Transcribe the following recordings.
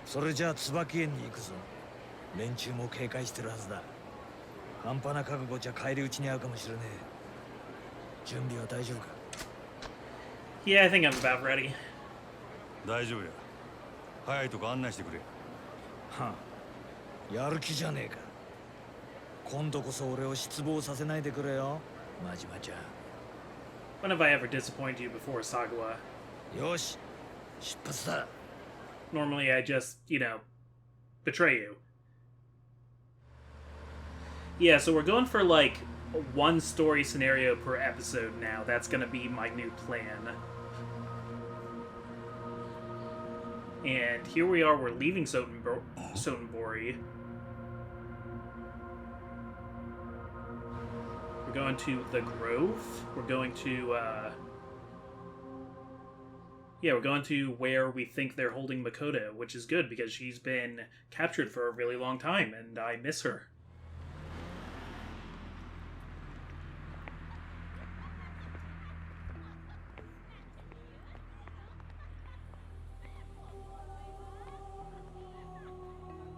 それじゃあ椿園に行くぞ。連中も警戒してるはずだ。半端な覚悟じゃ返り討ちに遭うかもしれねえ。準備は大丈夫か？ Yeah, I think I'm about ready. 大丈夫や。早いとこ案内してくれ。はあ、やる気じゃねえか。今度こそ俺を失望させないでくれよ、マジマちゃん。 When have I ever disappointed you before, Sagawa? よし、出発だ。 Normally I just, betray you. Yeah, so we're going for like one story scenario per episode now. That's gonna be my new plan. And here we are, we're leaving Sotenbori. We're going to the Grove. We're going to, yeah, we're going to where we think they're holding Makoto, which is good because she's been captured for a really long time, and I miss her.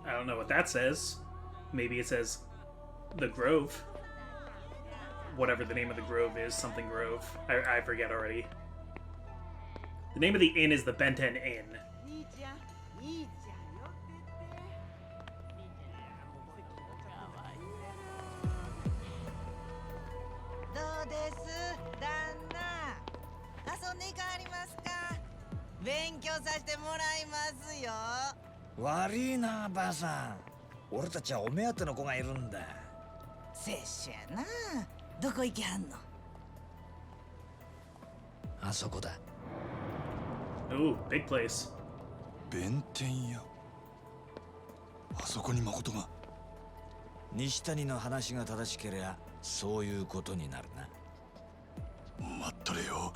I don't know what that says. Maybe it says the Grove. Whatever the name of the grove is, something Grove. I forget already. The name of the inn is the Benten Inn. Worryな、ばあさん。俺たちはお目当ての子がいるんだ。拙者やな。どこ行きはんの？あそこだ。Ooh, big place. 弁天屋。あそこに誠が。西谷の話が正しければそういうことになるな。待っとれよ、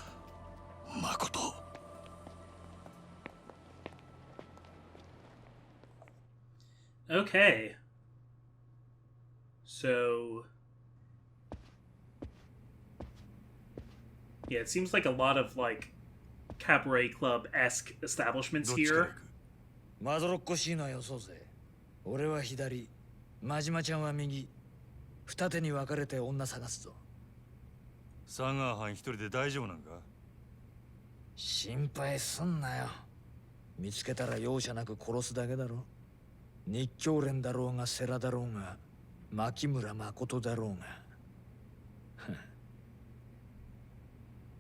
誠。Okay. So... yeah, it seems like a lot of, like, cabaret club-esque establishments here. まどろっこしいのよそうぜ。俺は左、真島ちゃんは右。二手に分かれて女探すぞ。佐川藩一人で大丈夫なんか？心配すんなよ。見つけたら容赦なく殺すだけだろ。日教連だろうが世良だろうが牧村誠だろうが。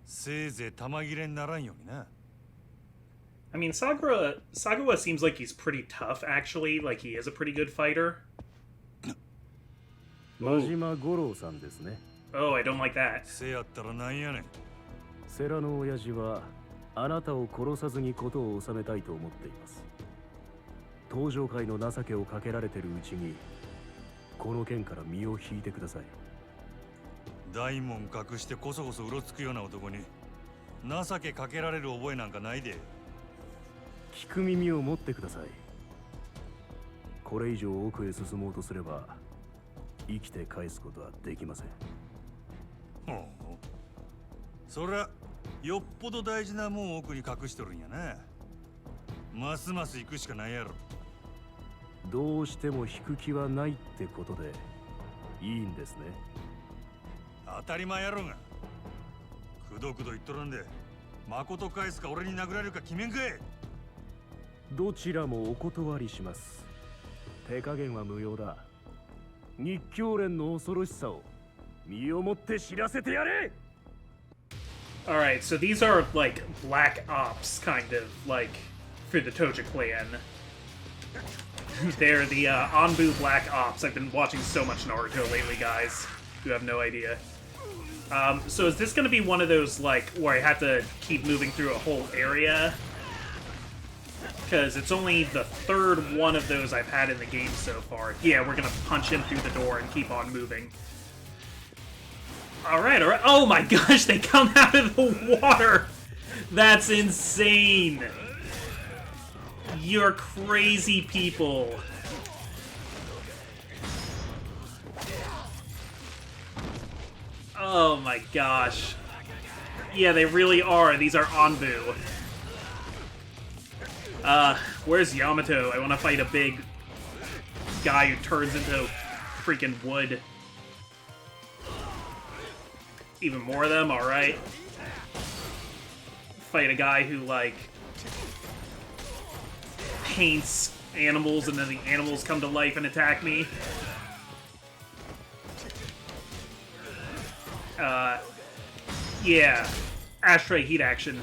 せいぜい玉切れにならんようにな。I mean, Sagawa seems like he's pretty tough, actually. Like, he is a pretty good fighter. 真島五郎さんですね。Oh, I don't like that. せやったらなんやねん。世良の親父はあなたを殺さずに事を収めたいと思っています。東上界の情けをかけられてるうちにこの件から身を引いてください。大門隠してこそこそうろつくような男に情けかけられる覚えなんかないで。聞く耳を持ってください。これ以上奥へ進もうとすれば生きて返すことはできません。ほう、そりゃよっぽど大事なもん奥に隠しとるんやな。ますます行くしかないやろ。どうしても引く気はないってことでいいんですね。当たり前やろが。くどくど言っとるんで誠返すか俺に殴られるか決めんかい。どちらもお断りします。手加減は無用だ。日教連の恐ろしさを身をもって知らせてやれ。 Alright, so these are, like, black ops, kind of, like, for the Tojo clan. They're the Anbu Black Ops. I've been watching so much Naruto lately, guys. You have no idea. So is this going to be one of those, like, where I have to keep moving through a whole area? Because it's only the third one of those I've had in the game so far. Yeah, we're going to punch in through the door and keep on moving. Alright, alright. Oh my gosh, they come out of the water! That's insane! You're crazy people. Oh my gosh. Yeah, they really are. These are Anbu. Where's Yamato? I want to fight a big guy who turns into freaking wood. Even more of them? Alright. Fight a guy who, like, paints animals and then the animals come to life and attack me. Yeah. Ashtray heat action.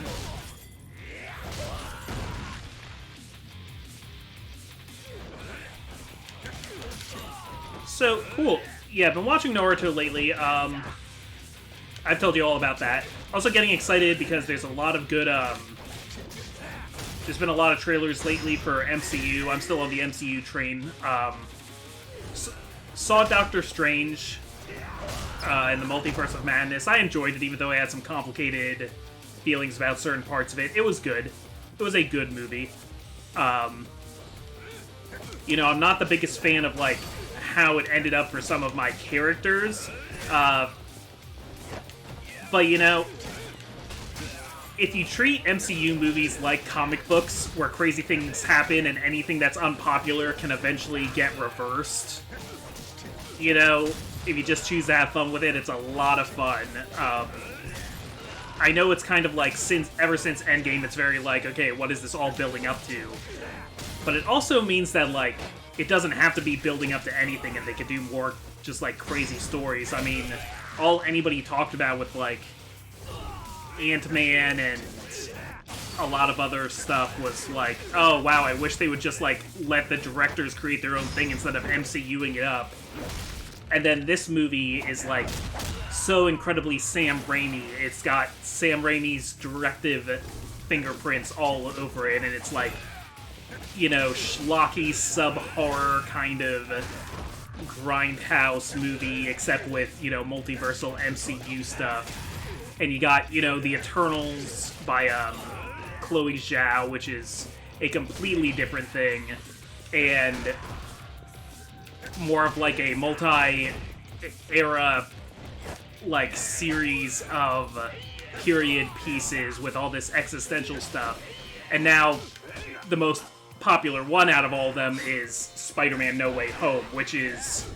So, cool. Yeah, I've been watching Naruto lately. I've told you all about that. Also getting excited because there's a lot of good, there's been a lot of trailers lately for MCU. I'm still on the MCU train. Saw Doctor Strange in the Multiverse of Madness. I enjoyed it, even though I had some complicated feelings about certain parts of it. It was good. It was a good movie. You know, I'm not the biggest fan of, like, how it ended up for some of my characters. But, you know, if you treat MCU movies like comic books, where crazy things happen and anything that's unpopular can eventually get reversed, you know, if you just choose to have fun with it, it's a lot of fun. I know it's kind of like, ever since Endgame, it's very like, okay, what is this all building up to? But it also means that, like, it doesn't have to be building up to anything, and they could do more just, like, crazy stories. I mean, all anybody talked about with, like, Ant-Man and a lot of other stuff was like, oh, wow, I wish they would just, like, let the directors create their own thing instead of MCUing it up. And then this movie is, like, so incredibly Sam Raimi. It's got Sam Raimi's directive fingerprints all over it, and it's, like, you know, schlocky sub-horror kind of grindhouse movie, except with, you know, multiversal MCU stuff. And you got, you know, The Eternals by Chloe Zhao, which is a completely different thing, and more of like a multi-era, like, series of period pieces with all this existential stuff. And now the most popular one out of all of them is Spider-Man No Way Home, which is,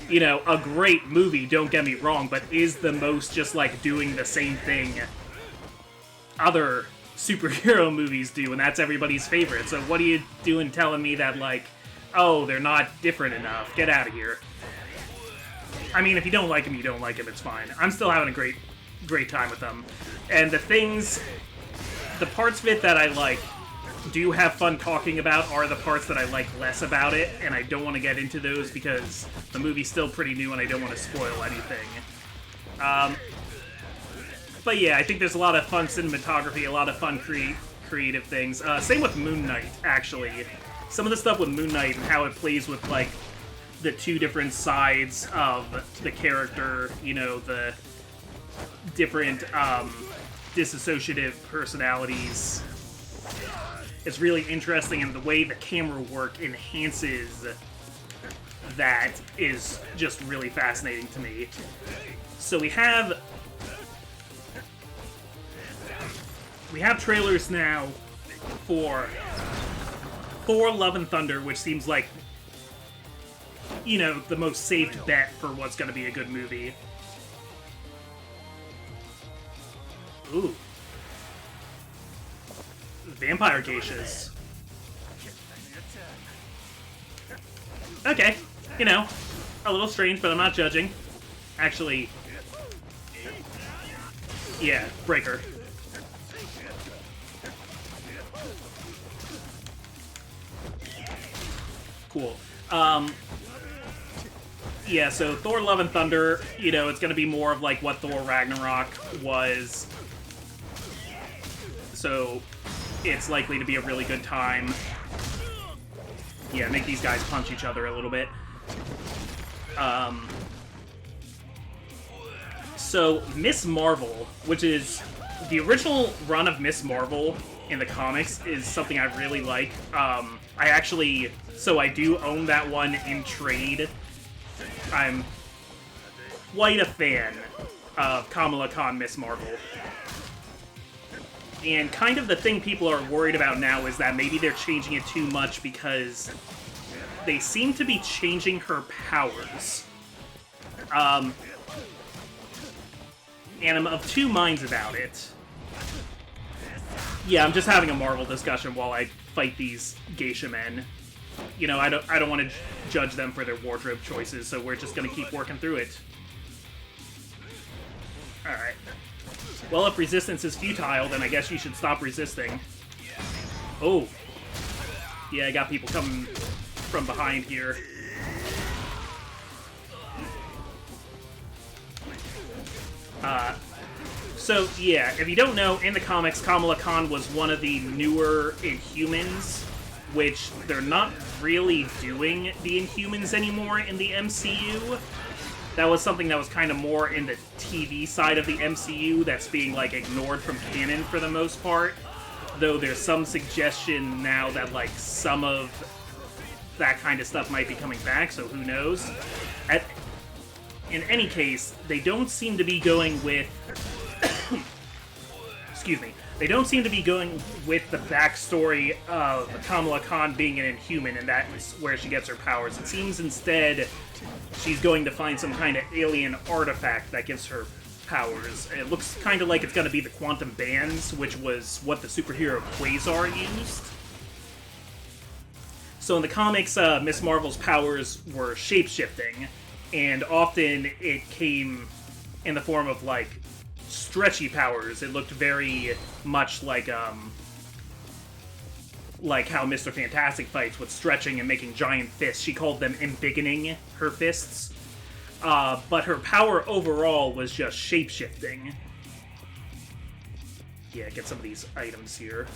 you know, a great movie, don't get me wrong, but is the most just, like, doing the same thing other superhero movies do, and that's everybody's favorite. So what are you doing telling me that, like, oh, they're not different enough? Get out of here. I mean, if you don't like them, you don't like them, it's fine. I'm still having a great time with them. And the parts of it that I, like, do have fun talking about are the parts that I like less about it, and I don't want to get into those because the movie's still pretty new and I don't want to spoil anything. But yeah, I think there's a lot of fun cinematography, a lot of fun creative things. Same with Moon Knight, actually. Some of the stuff with Moon Knight and how it plays with, like, the two different sides of the character, you know, the different disassociative personalities. It's really interesting, and the way the camera work enhances that is just really fascinating to me. So we have trailers now for Thor: Love and Thunder, which seems like, you know, the most safe bet for what's going to be a good movie. Ooh. Vampire geishas. Okay, you know, a little strange, but I'm not judging. Actually, yeah, Breaker. Cool. Yeah, so Thor: Love and Thunder, you know, it's gonna be more of like what Thor Ragnarok was. So it's likely to be a really good time. Yeah, make these guys punch each other a little bit. So Miss Marvel, which is the original run of Miss Marvel in the comics, is something I really like. I do own that one in trade. I'm quite a fan of Kamala Khan Miss Marvel. And kind of the thing people are worried about now is that maybe they're changing it too much because they seem to be changing her powers. And I'm of two minds about it. Yeah, I'm just having a Marvel discussion while I fight these geisha men. You know, I don't want to judge them for their wardrobe choices, so we're just gonna keep working through it. Alright. Well, if resistance is futile, then I guess you should stop resisting. Oh. Yeah, I got people coming from behind here. So, yeah, if you don't know, in the comics, Kamala Khan was one of the newer Inhumans, which they're not really doing the Inhumans anymore in the MCU. That was something that was kind of more in the TV side of the MCU that's being, like, ignored from canon for the most part. Though there's some suggestion now that, like, some of that kind of stuff might be coming back, so who knows. In any case, they don't seem to be going with... Excuse me. They don't seem to be going with the backstory of Kamala Khan being an Inhuman, and that's where she gets her powers. It seems instead she's going to find some kind of alien artifact that gives her powers. It looks kind of like it's going to be the quantum bands, which was what the superhero Quasar used. So in the comics, Miss Marvel's powers were shape-shifting, and often it came in the form of, like, stretchy powers. It looked very much like how Mr. Fantastic fights with stretching and making giant fists. She called them embiggening her fists. But her power overall was just shape-shifting. Yeah, get some of these items here.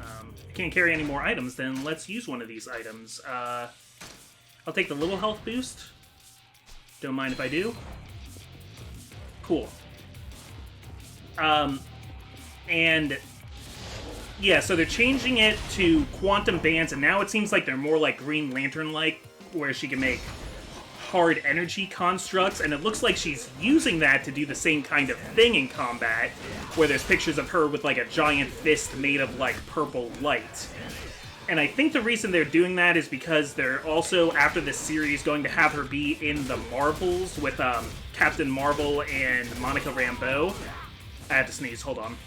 I can't carry any more items, then let's use one of these items. I'll take the little health boost. Don't mind if I do. Cool. And yeah, so they're changing it to quantum bands, and now it seems like they're more like Green Lantern-like, where she can make hard energy constructs, and it looks like she's using that to do the same kind of thing in combat, where there's pictures of her with like a giant fist made of like purple light. And I think the reason they're doing that is because they're also, after this series, going to have her be in the Marvels with Captain Marvel and Monica Rambeau. I had to sneeze, hold on.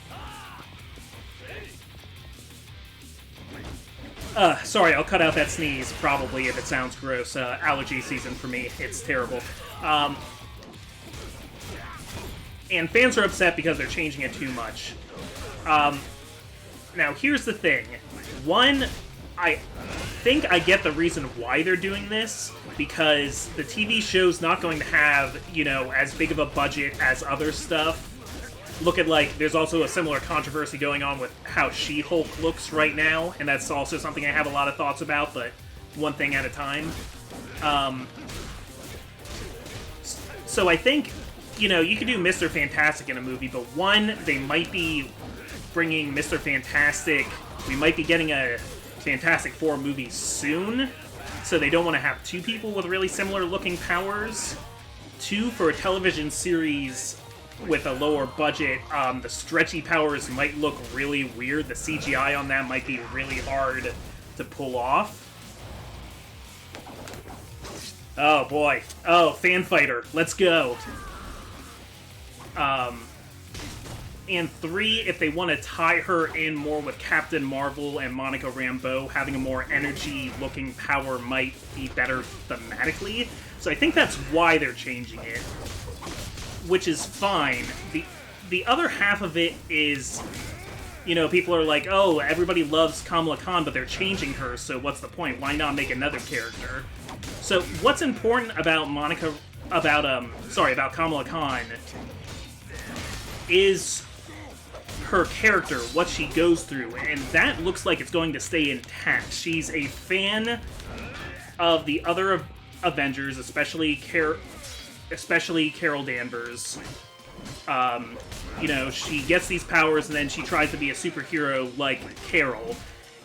Sorry, I'll cut out that sneeze, probably, if it sounds gross. Allergy season for me, it's terrible. And fans are upset because they're changing it too much. Now, here's the thing. One, I think I get the reason why they're doing this, because the TV show's not going to have, you know, as big of a budget as other stuff. Look at, like, there's also a similar controversy going on with how She-Hulk looks right now, and that's also something I have a lot of thoughts about, but one thing at a time. So I think, you know, you could do Mr. Fantastic in a movie, but one, they might be bringing Mr. Fantastic, we might be getting a Fantastic Four movie soon, so they don't want to have two people with really similar looking powers. Two, for a television series with a lower budget, the stretchy powers might look really weird. The CGI on that might be really hard to pull off. Oh boy. Oh, fan fighter. Let's go. And three, if they want to tie her in more with Captain Marvel and Monica Rambeau, having a more energy-looking power might be better thematically. So I think that's why they're changing it, which is fine. The other half of it is, you know, people are like, oh, everybody loves Kamala Khan, but they're changing her, so what's the point? Why not make another character? So what's important about Kamala Khan is her character, what she goes through, and that looks like it's going to stay intact. She's a fan of the other Avengers, especially Carol Danvers. You know, she gets these powers and then she tries to be a superhero like Carol.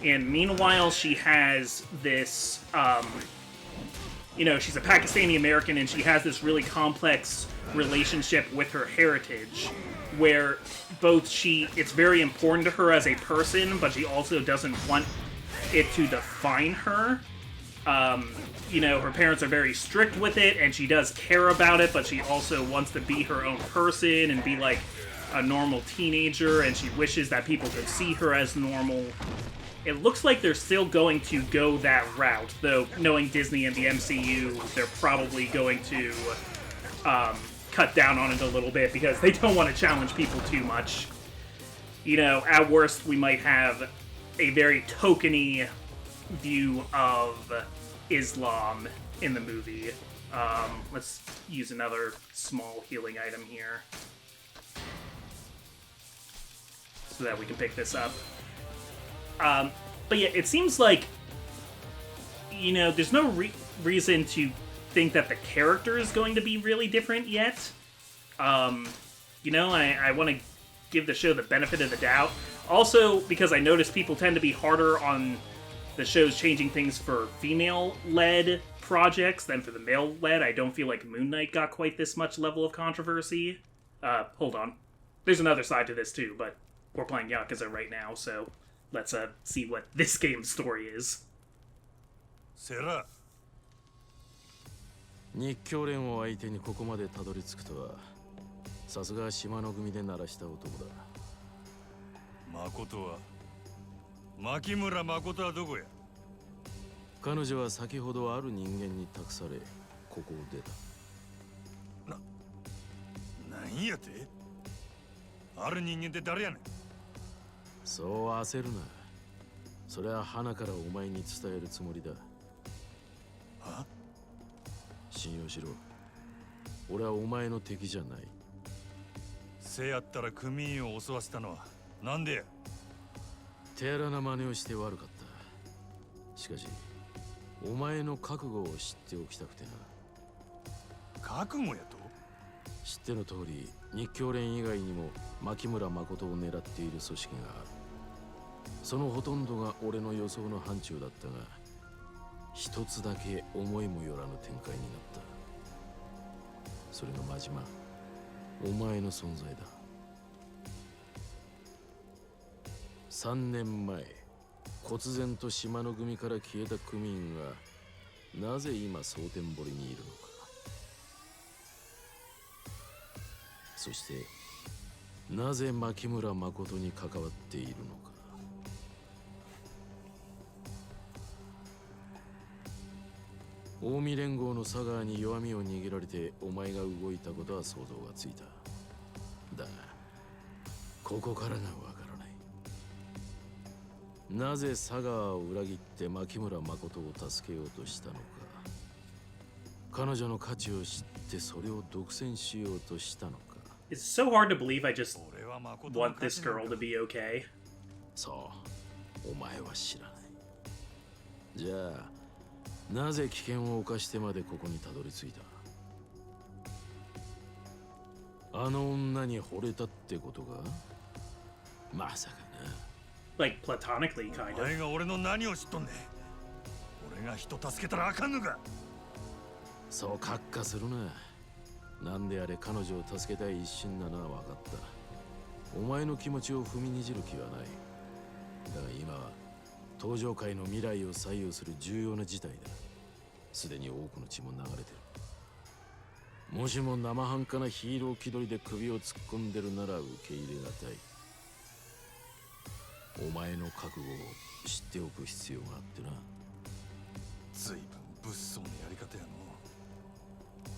And meanwhile, she has this, you know, she's a Pakistani American and she has this really complex relationship with her heritage, where both it's very important to her as a person, but she also doesn't want it to define her. You know, her parents are very strict with it, and she does care about it, but she also wants to be her own person and be like a normal teenager, and she wishes that people could see her as normal. It looks like they're still going to go that route, though knowing Disney and the MCU, they're probably going to cut down on it a little bit because they don't want to challenge people too much. You know, at worst, we might have a very tokeny view of Islam in the movie. Let's use another small healing item here so that we can pick this up. But yeah, it seems like, you know, there's no reason to think that the character is going to be really different yet. You know, I want to give the show the benefit of the doubt. Also, because I noticed people tend to be harder on the shows changing things for female-led projects than for the male-led. I don't feel like Moon Knight got quite this much level of controversy. Hold on. There's another side to this too, but we're playing Yakuza right now, so let's see what this game's story is. セラ日教連を相手にここまでたどり着くとはさすが島の組で鳴らした男だ。誠は牧村誠はどこや。彼女は先ほどある人間に託されここを出た。なんやて。ある人間って誰やねん。そう焦るな。それは花からお前に伝えるつもりだ。は？信用しろ。俺はお前の敵じゃない。せやったら組員を襲わせたのはなんでや。手荒な真似をして悪かった。しかしお前の覚悟を知っておきたくてな。覚悟やと。知っての通り日教連以外にも牧村誠を狙っている組織がある。そのほとんどが俺の予想の範疇だったが、一つだけ思いもよらぬ展開になった。それが真島、お前の存在だ。3年前、忽然と島の組から消えた組員がなぜ今蒼天堀にいるのか。そしてなぜ牧村誠に関わっているのか。近江連合の佐川に弱みを握られてお前が動いたことは想像がついた。だがここからがわからない。なぜ佐川を裏切って牧村誠を助けようとしたのか。彼女の価値を知ってそれを独占しようとしたのか。It's so hard to believe I just want this girl to be okay. そう、お前は知らない。じゃあなぜ危険を冒してまでここにたどり着いた。あの女に惚れたってことか。まさかな。Like platonically, kind お of. 前が俺の何を知っとんねん。俺が人助けたらあかんのか。そうカッカするな。なんであれ彼女を助けたい一心なのは分かった。お前の気持ちを踏みにじる気はない。だが今は東上界の未来を左右する重要な事態だ。すでに多くの血も流れてる。もしも生半可なヒーロー気取りで首を突っ込んでるなら受け入れがたい。お前の覚悟を知っておく必要があってな。ずいぶん物騒なやり方や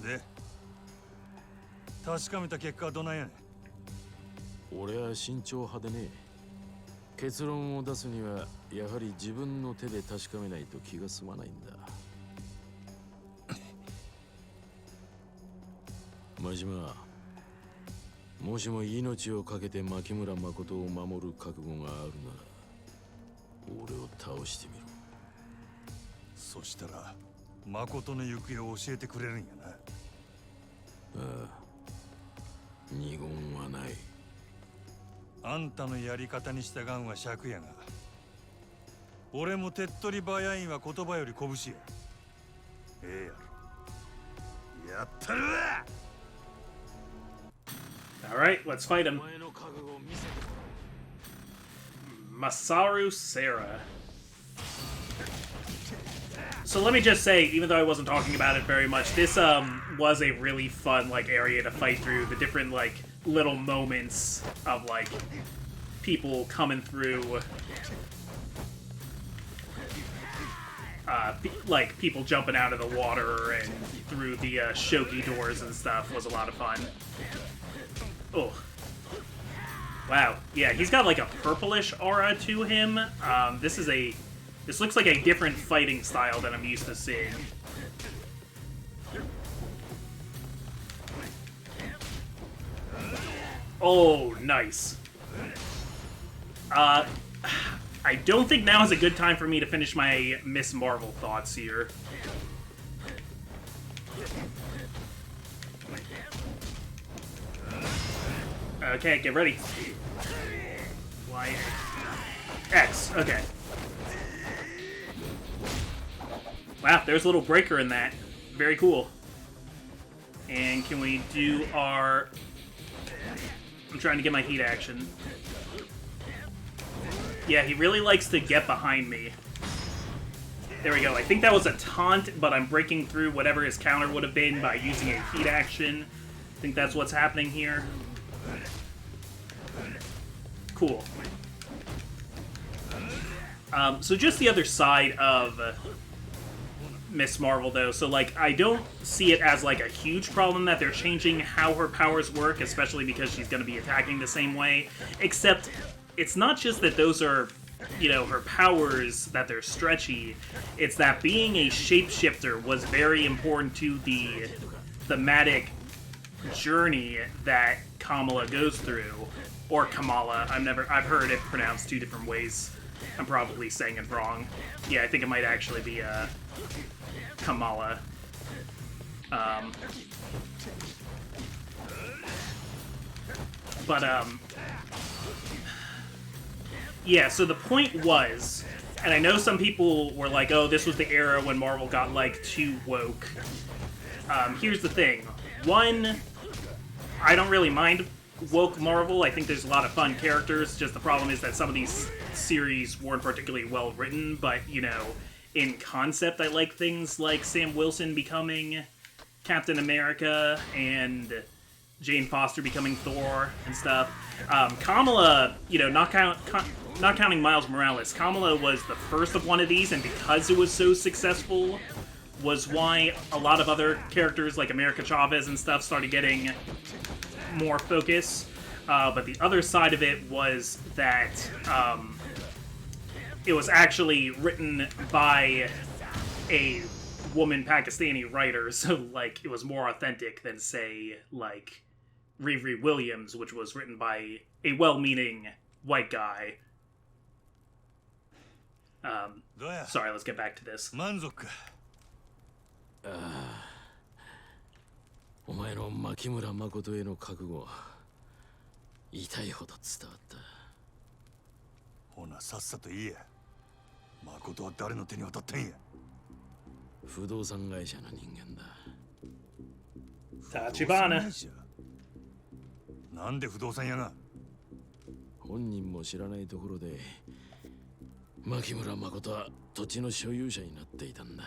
の。で確かめた結果はどないやねん。俺は慎重派でね。結論を出すにはやはり自分の手で確かめないと気が済まないんだ。真島、もしも命を懸けて牧村誠を守る覚悟があるなら俺を倒してみろ。そしたら誠の行方を教えてくれるんやな。ああ、二言はない。あんたのやり方に従うんは尺やが、俺も手っ取り早いんは言葉より拳や。ええやろ。やったるわ。Alright, let's fight him. Masaru Serra. So let me just say, even though I wasn't talking about it very much, this was a really fun like area to fight through. The different like little moments of like people coming through, like people jumping out of the water and through the shogi doors and stuff was a lot of fun. Oh. Wow. Yeah, he's got like a purplish aura to him. This looks like a different fighting style than I'm used to seeing. Oh, nice. I don't think now is a good time for me to finish my Miss Marvel thoughts here. Okay, get ready. Y, X, okay. Wow, there's a little breaker in that. Very cool. And can we do our... I'm trying to get my heat action. Yeah, he really likes to get behind me. There we go. I think that was a taunt, but I'm breaking through whatever his counter would have been by using a heat action. I think that's what's happening here. Cool. So just the other side of Miss Marvel, though. So, like, I don't see it as, like, a huge problem that they're changing how her powers work, especially because she's going to be attacking the same way. Except, it's not just that those are, you know, her powers, that they're stretchy. It's that being a shapeshifter was very important to the thematic journey that Kamala goes through. Or Kamala. I've heard it pronounced two different ways. I'm probably saying it wrong. Yeah, I think it might actually be, Kamala. Yeah, so the point was, and I know some people were like, oh, this was the era when Marvel got, like, too woke. Here's the thing. One, I don't really mind woke Marvel. I think there's a lot of fun characters, just the problem is that some of these series weren't particularly well written, but, you know, in concept, I like things like Sam Wilson becoming Captain America and Jane Foster becoming Thor and stuff. Kamala, you know, not counting Miles Morales, Kamala was the first of one of these, and because it was so successful, was why a lot of other characters like America Chavez and stuff started getting more focus. But the other side of it was that it was actually written by a woman Pakistani writer, so, like, it was more authentic than, say, like, Riri Williams, which was written by a well-meaning white guy. Sorry, let's get back to this. お前の牧村誠への覚悟、痛いほど伝わった。ほな、さっさと言えや。誠は誰の手に渡ったんや。不動産会社の人間だ。Tachibana。なんで不動産屋が？本人も知らないところで、牧村誠は土地の所有者になっていたんだ。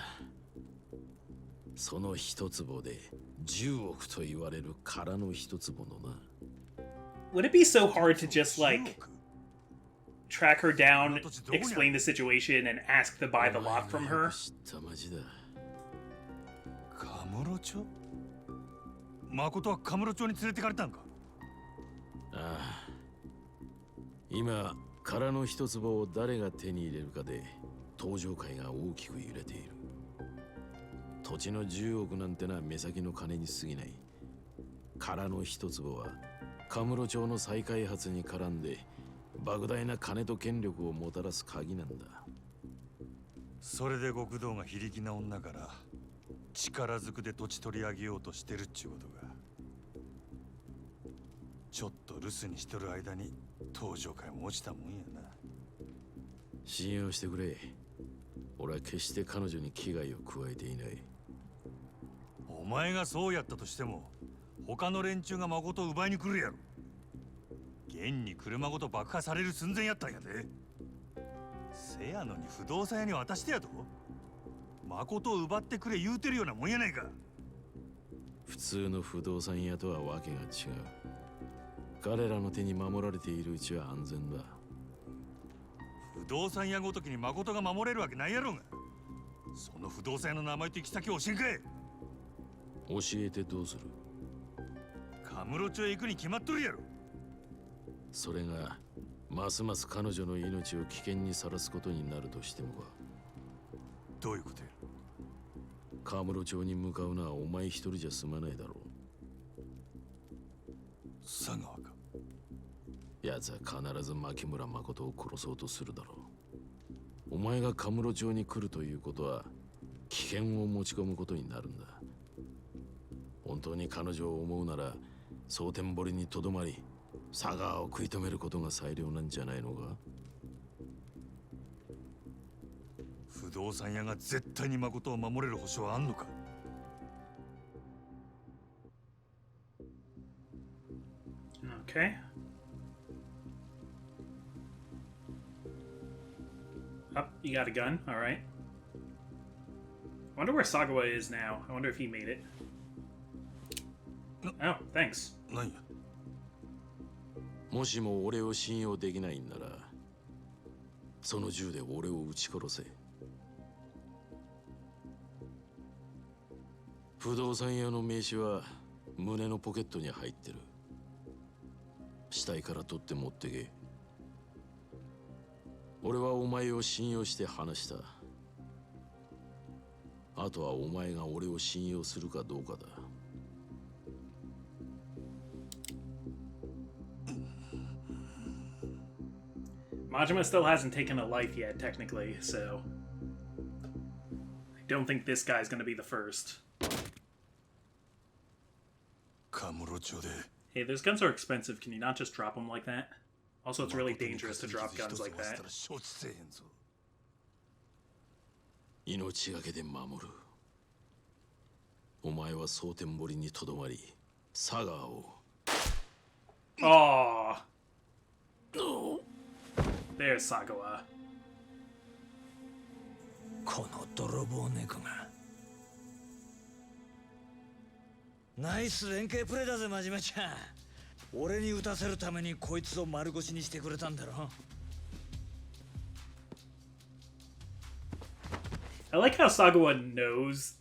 その一坪で10億と言われる空の一坪のな。Would it be so hard to just, like, track her down, explain the situation, and ask to buy the lot from her? カムロ町？誠はカムロ町に連れてかれたんか？ああ。今、空の一坪を誰が手に入れるかで、登場界が大きく揺れている。土地の10億なんてのは目先の金に過ぎない。空の一坪は、カムロ町の再開発に絡んで、莫大な金と権力をもたらす鍵なんだ。それで極道が非力な女から力ずくで土地取り上げようとしてるっちゅうことが。ちょっと留守にしとる間に登場界も落ちたもんやな。信用してくれ。俺は決して彼女に危害を加えていない。お前がそうやったとしても他の連中が誠を奪いに来るやろ。現に車ごと爆破される寸前やったんやで。せやのに不動産屋に渡してやと。誠を奪ってくれ言うてるようなもんやないか。普通の不動産屋とはわけが違う。彼らの手に守られているうちは安全だ。不動産屋ごときに誠が守れるわけないやろが。その不動産屋の名前と行き先を教えんかい。教えてどうする？カムロ町へ行くに決まっとるやろ。それがますます彼女の命を危険にさらすことになるとしてもか。どういうことや。カムロ町に向かうのはお前一人じゃ済まないだろう。佐川か。奴は必ず牧村誠を殺そうとするだろう。お前がカムロ町に来るということは危険を持ち込むことになるんだ。本当に彼女を思うなら蒼天堀にとどまり佐川を食い止めることが最良なんじゃないのか。不動産屋が絶対に誠を守れる保証はあんのか。Okay. Oh, you got a gun? Alright. I wonder where Sagawa is now. I wonder if he made it. Oh, thanks. 何や。もしも俺を信用できないんならその銃で俺を撃ち殺せ。不動産屋の名刺は胸のポケットに入ってる。死体から取って持ってけ。俺はお前を信用して話した。あとはお前が俺を信用するかどうかだ。Majima still hasn't taken a life yet, technically, so I don't think this guy's gonna be the first. カムロ町で。Hey, those guns are expensive. Can you not just drop them like that? Also, it's really dangerous to drop guns like that. 承知せえへんぞ。命がけで守る。お前は蒼天堀にとどまり佐川を。Oh, there's Sagawa. この泥棒猫が。ナイス連携プレーだぜ、真島ちゃん。俺に撃たせるためにこいつを丸腰にしてくれたんだろ。I like how Sagawa knows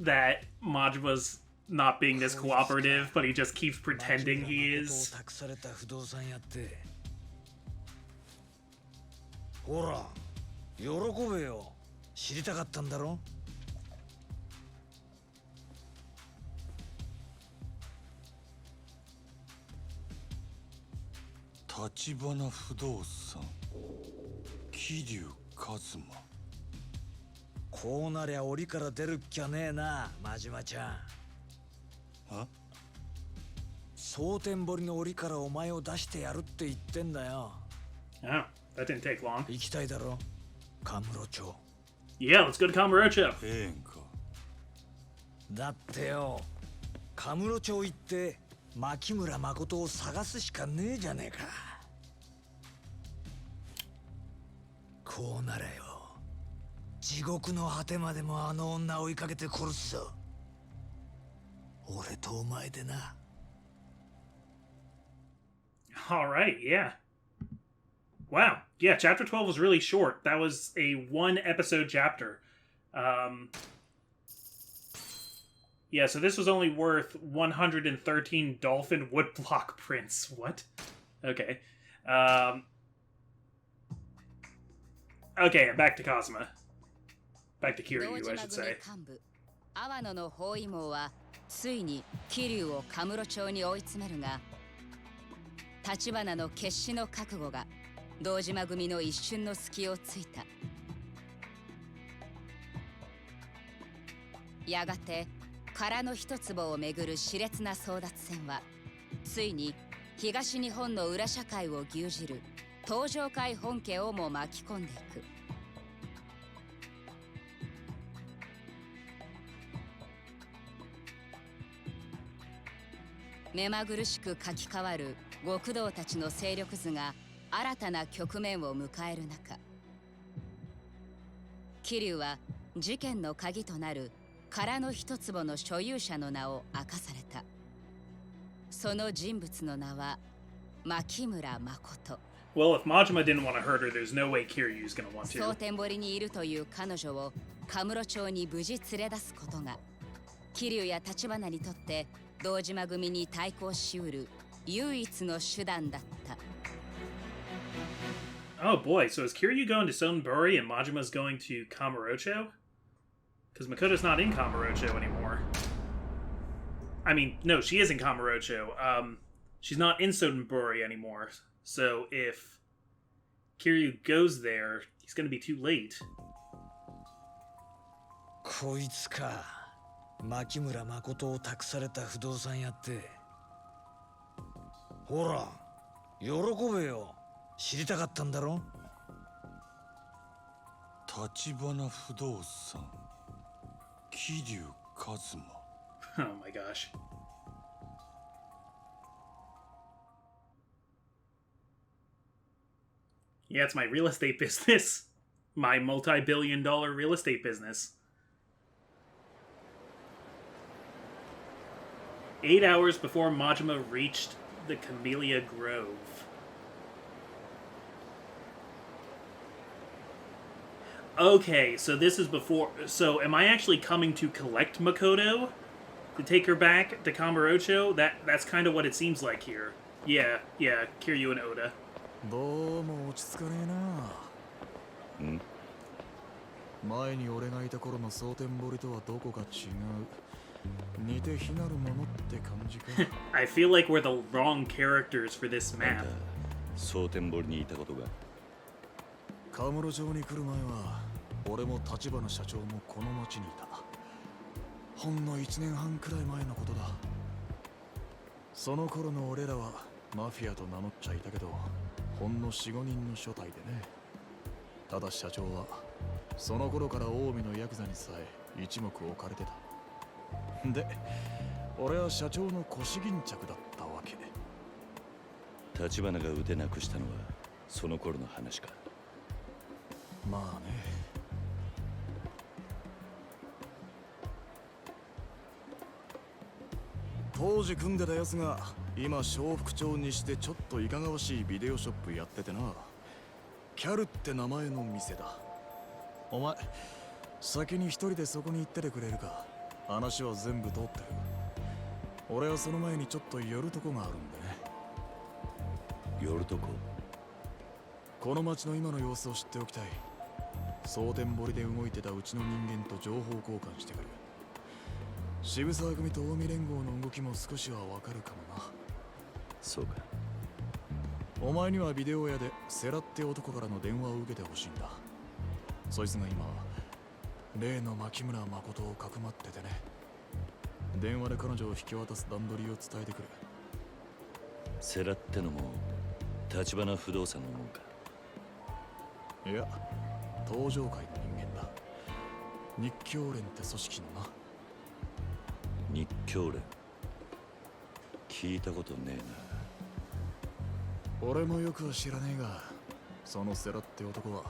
that Majima's not being this cooperative, but he just keeps pretending he is. 託された不動産やって。ほら、喜べよ。知りたかったんだろ。立花不動産桐生一馬。こうなりゃ檻から出るっきゃねえな、真島ちゃん。は？蒼天堀の檻からお前を出してやるって言ってんだよ。Oh, that didn't take long. 行きたいだろ、カムロ町。Yeah, let's go to Kamurocho. ええんか。だってよ、カムロ町行って牧村誠を探すしかねえじゃねえか。こうならよ、地獄の果てまでもあの女追いかけて殺すぞ。俺とお前でな。All right, yeah. Wow. Yeah, chapter 12 was really short. That was a one episode chapter. Yeah, so this was only worth 113 dolphin woodblock prints. What? Okay. Okay, back to Kazuma. Back to Kiryu, I should say. 阿波野の包囲網はついに桐生をカムロ町に追い詰めるが、立花の決死の覚悟が堂島組の一瞬の隙をついた。やがて殻の一坪をめぐる熾烈な争奪戦はついに東日本の裏社会を牛耳る東上会本家をも巻き込んでいく。目まぐるしく書き換わる極道たちの勢力図が新たな局面を迎える中、桐生は事件の鍵となる殻の一坪の所有者の名を明かされた。その人物の名は牧村誠。Well, if Majima didn't want to hurt her, there's no way Kiryu's gonna want 蒼 to. 天堀にいるという彼女をカムロ町に無事連れ出すことが、桐生や橘にとって堂島組に対抗しうる唯一の手段だった。Oh boy, so is Kiryu going to Sonburi and Majima's going to Kamurocho? Because Makoto's not in Kamurocho anymore. I mean, no, she is in Kamurocho. She's not in Sonburi anymore. So if Kiryu goes there, he's going to be too late. こいつか。牧村誠を託された不動産屋って。ほら、喜べよ。知りたかったんだろ。橘不動産桐生一馬。 Oh my gosh. Yeah, it's my real estate business. My multi-billion-dollar real estate business. 8 hours before Majima reached the Camellia Grove. Okay, so this is before... So, am I actually coming to collect Makoto? To take her back to Kamurocho? That's kind of what it seems like here. Yeah, Kiryu and Oda. どうも落ち着かねえな。前に俺がいた頃の蒼天堀とはどこか違う。似て非なるものって感じか。I feel like we're the wrong characters for this map. 蒼天堀にいたことが。カムロ町に来る前は俺も橘社長もこの町にいた。ほんの1年半くらい前のことだ。その頃の俺らはマフィアと名乗っちゃいたけど、ほんの 4,5 人の所帯でね。ただ社長はその頃から近江のヤクザにさえ一目置かれてた。で、俺は社長の腰巾着だったわけ。橘が腕なくしたのはその頃の話か。まあね。当時組んでたやつが今小副長にしてちょっといかがわしいビデオショップやっててな。キャルって名前の店だ。お前先に一人でそこに行っててくれるか。話は全部通ってる。俺はその前にちょっと寄るとこがあるんでね。寄るとこ？この町の今の様子を知っておきたい。蒼天堀で動いてたうちの人間と情報交換してくる。渋沢組と近江連合の動きも少しはわかるかもな。そうか。お前にはビデオ屋でセラって男からの電話を受けてほしいんだ。そいつが今例の牧村誠をかくまっててね。電話で彼女を引き渡す段取りを伝えてくる。セラってのも橘不動産のもんか。いや、東上界の人間だ。日教連って組織のな。日教連聞いたことねえな。俺もよくは知らねえが、そのセラって男は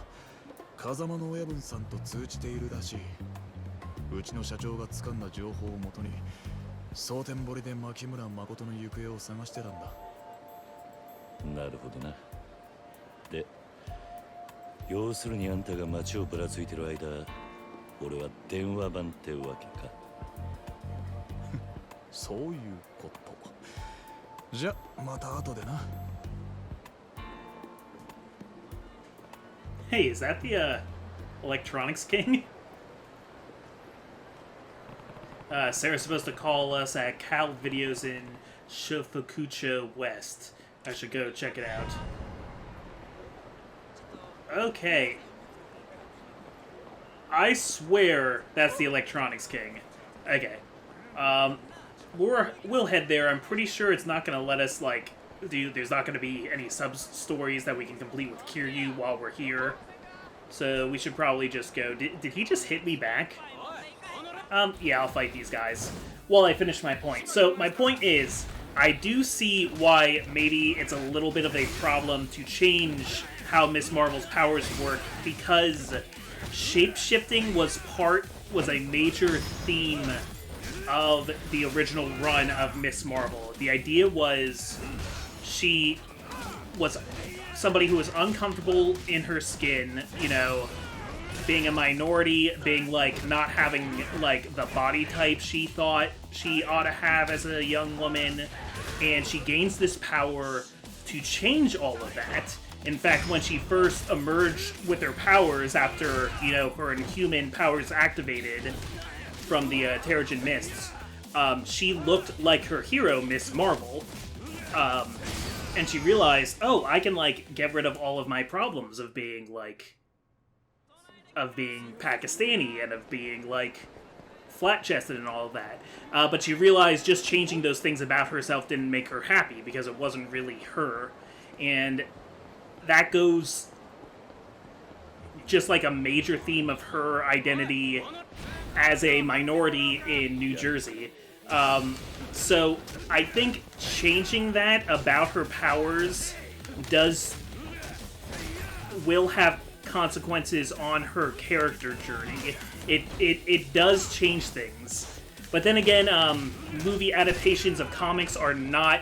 風間の親分さんと通じているらしい。うちの社長が掴んだ情報をもとに蒼天堀で牧村誠の行方を探してたんだ。なるほどな。で、要するにあんたが街をぶらついてる間、俺は電話番ってわけか。そういうこと。じゃ、また後でな。Hey, is that the Electronics King? Sarah's supposed to call us at Cal Videos in Shofukucho West. I should go check it out. Okay. I swear that's the Electronics King. Okay. We'll head there. I'm pretty sure it's not going to let us, like, there's not going to be any sub-stories that we can complete with Kiryu while we're here. So we should probably just go. Did he just hit me back? Yeah, I'll fight these guys while I finish my point. So my point is, I do see why maybe it's a little bit of a problem to change how Miss Marvel's powers work, because shape-shifting was a major theme of the original run of Miss Marvel. The idea was she was somebody who was uncomfortable in her skin, you know, being a minority, being, like, not having, like, the body type she thought she ought to have as a young woman, and she gains this power to change all of that. In fact, when she first emerged with her powers after, you know, her inhuman powers activated from the Terrigen Mists, she looked like her hero, Miss Marvel, and she realized, oh, I can, like, get rid of all of my problems of being, like, of being Pakistani and of being, like, flat-chested and all of that. But she realized just changing those things about herself didn't make her happy because it wasn't really her. And that goes just like a major theme of her identity as a minority in New Jersey. So I think changing that about her powers will have consequences on her character journey. It does change things. But then again, movie adaptations of comics are not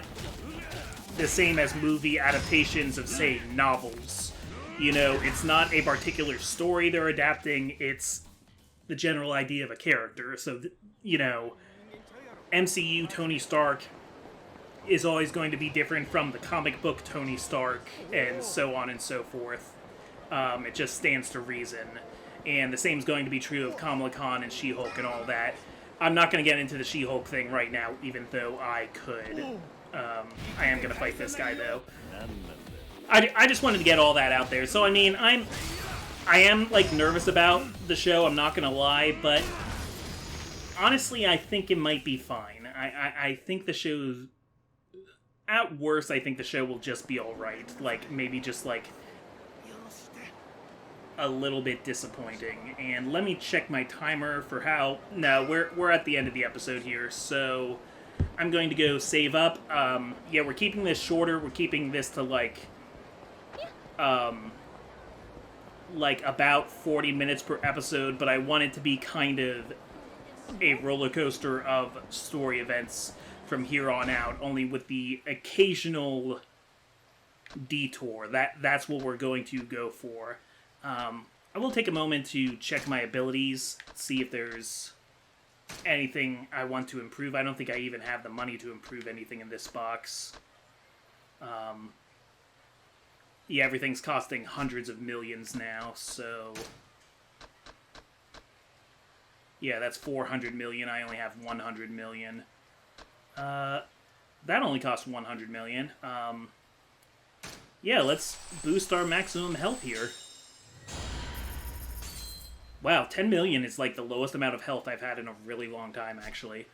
the same as movie adaptations of, say, novels. You know, it's not a particular story they're adapting, it's the general idea of a character. So, you know, MCU Tony Stark is always going to be different from the comic book Tony Stark, and so on and so forth. It just stands to reason. And the same is going to be true of Kamala Khan and She-Hulk and all that. I'm not going to get into the She-Hulk thing right now, even though I could. I am going to fight this guy, though. I just wanted to get all that out there. So, I mean, I am, like, nervous about the show, I'm not going to lie, but honestly, I think it might be fine. I think the show's... At worst, I think the show will just be alright. Like, maybe just, like, a little bit disappointing. And let me check my timer for how... No, we're at the end of the episode here, so I'm going to go save up. Yeah, we're keeping this shorter. We're keeping this to, like about 40 minutes per episode, but I want it to be kind of a roller coaster of story events from here on out, only with the occasional detour. That's what we're going to go for. I will take a moment to check my abilities, see if there's anything I want to improve. I don't think I even have the money to improve anything in this box. Yeah, everything's costing hundreds of millions now, so... Yeah, that's 400 million. I only have 100 million. That only costs 100 million. Yeah, let's boost our maximum health here. Wow, 10 million is like the lowest amount of health I've had in a really long time, actually.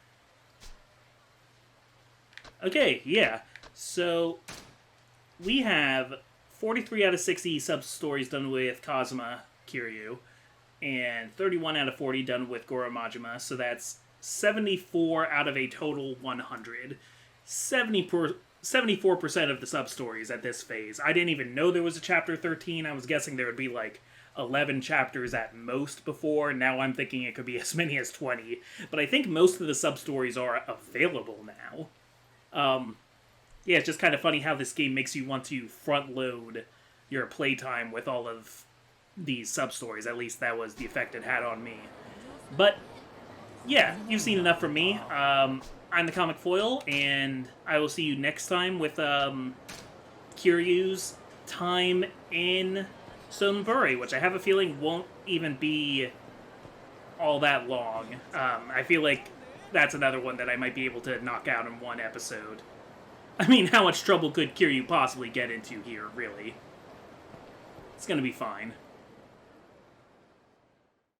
Okay, yeah. So, we have 43 out of 60 sub-stories done with Kazuma Kiryu, and 31 out of 40 done with Goro Majima, so that's 74 out of a total 100. 74% of the sub-stories at this phase. I didn't even know there was a Chapter 13. I was guessing there would be like 11 chapters at most before. Now I'm thinking it could be as many as 20. But I think most of the sub-stories are available now. Yeah, it's just kind of funny how this game makes you want to front-load your playtime with all of these sub-stories. At least that was the effect it had on me. But, yeah, you've seen enough from me. I'm the Comic Foil, and I will see you next time with Kiryu's time in Stoneburi, which I have a feeling won't even be all that long. I feel like that's another one that I might be able to knock out in one episode. I mean, how much trouble could Kiryu possibly get into here, really? It's gonna be fine.